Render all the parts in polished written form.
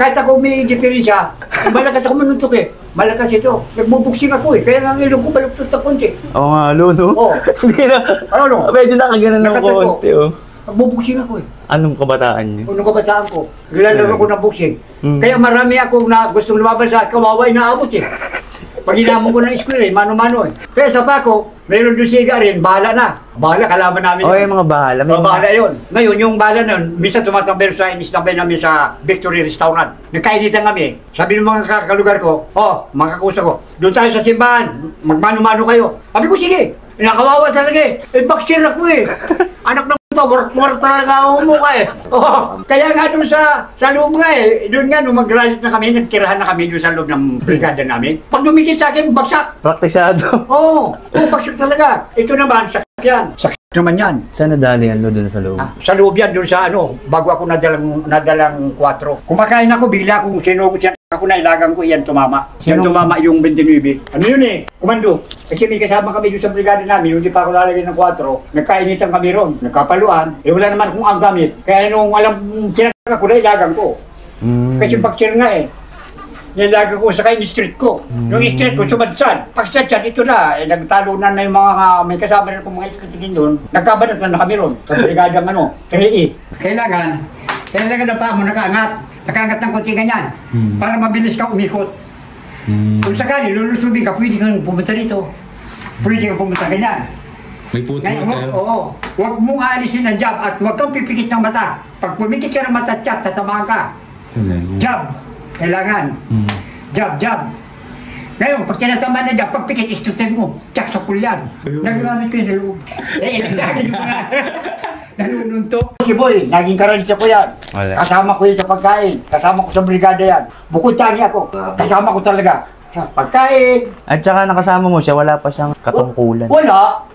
Kahit ako may diferensya, malakas ako manuntok eh. Malakas ito. Nagbubuksing ako eh. Kaya nga ang ilong ko baluktot na konti. Oo nga, Lolo. Oo. Hindi na. Ano? Medyo nakaganan ng konti, oh. Nagbubuksing ako eh. Anong kabataan niyo? Unong kabataan ko. Nilalaro ko ng boxing. Kaya marami akong na gustong lumaban sa kawawa inaabot eh. Pag hinamon ko ng eskwela eh, mano-mano eh. Kaya sa Paco, mayroon doon siga rin, bahala na. Bahala, kalaban namin. Oo, yung mga bahala. Bahala yun. Ngayon, yung bahala na yun, minsan tumatambay sa inistabay namin sa Victory Restaurant. Nagkainitan kami. Sabi ng mga kalugar ko, mga kakusa ko, doon tayo sa simbahan, magmano-mano kayo. Sabi ko, sige. Nakawawa talaga eh. Boxer ako eh. Anak ng ito, war talaga ako mukha eh. Kaya nga doon sa loob nga eh. Doon nga, nung mag-graduate na kami, nagtirahan na kami doon sa loob ng brigada namin. Pag dumikit sa akin, bagsak. Praktisado. Bagsak talaga. Ito naman, sakit yan. Sakit naman yan. Saan nadali yan, Lolo, doon sa loob? Sa loob yan, doon sa bago ako nadalang 4. Kumakain ako, bigla akong sinugod yan. Ako nailagang ko yan tumama. Yan tumama yung 29. Ano yun eh? Komando. Kasi may kasama kami doon sa brigada namin, hindi pa ako lalagay ng 4. Nagkainitan kami ron, nagkapaluan. Wala naman akong ang gamit. Kaya nung alam kinaka ko, nailagang ko. Kasi boxer nga eh. Nilagang ko sa kain street ko. Yung street ko, sumadsad. Pagsadsan, ito na. Nagtalunan na yung mga may kasama rin kong mga iskatigin doon. Nagkabanatan na kami ron. Sa brigada 3E. Kailangan na pa mo nakaangat. Nakaangat ng konti ganyan. Para mabilis ka umikot. Kung sakali, lulusubin ka, pwede kang pumunta dito. Pwede kang pumunta ganyan. May puto na tayo? Oo. Huwag mong aalisin ang jab at huwag kang pipikit ng mata. Pag pumikit ka ng mata, tiyat, tatamaan ka. Jab. Kailangan. Jab. Ngayon, pag tinatamaan na jab, pag pikit, istutin mo. Tiyak sa kulyan. Nagagamit ko yung loob. Ilang sa akin yung mga nanununtok. Si Boy, naging karalista ko yan. Kasama ko yun sa pagkain. Kasama ko sa brigada yan. Bukod tangi ako. Kasama ko talaga sa pagkain. At saka nakasama mo siya, wala pa siyang katungkulan.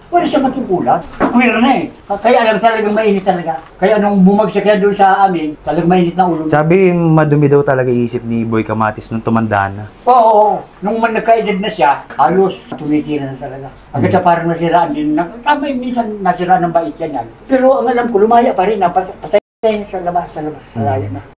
Wala siyang katungkulan. Queer na eh. Kaya alam talagang mainit talaga. Kaya nung bumagsak yan doon sa amin, talagang mainit na ulo. Sabi, madumi daw talaga isip ni Boy Kamatis nung tumanda na. Oo. Nung nagka-edad na siya, halos tumitira na talaga. Agad sa parang nasiraan din. Tama yung minsan nasiraan ng bait yan. Pero ang alam ko, lumaya pa rin. Patay sa labas, sa layo na.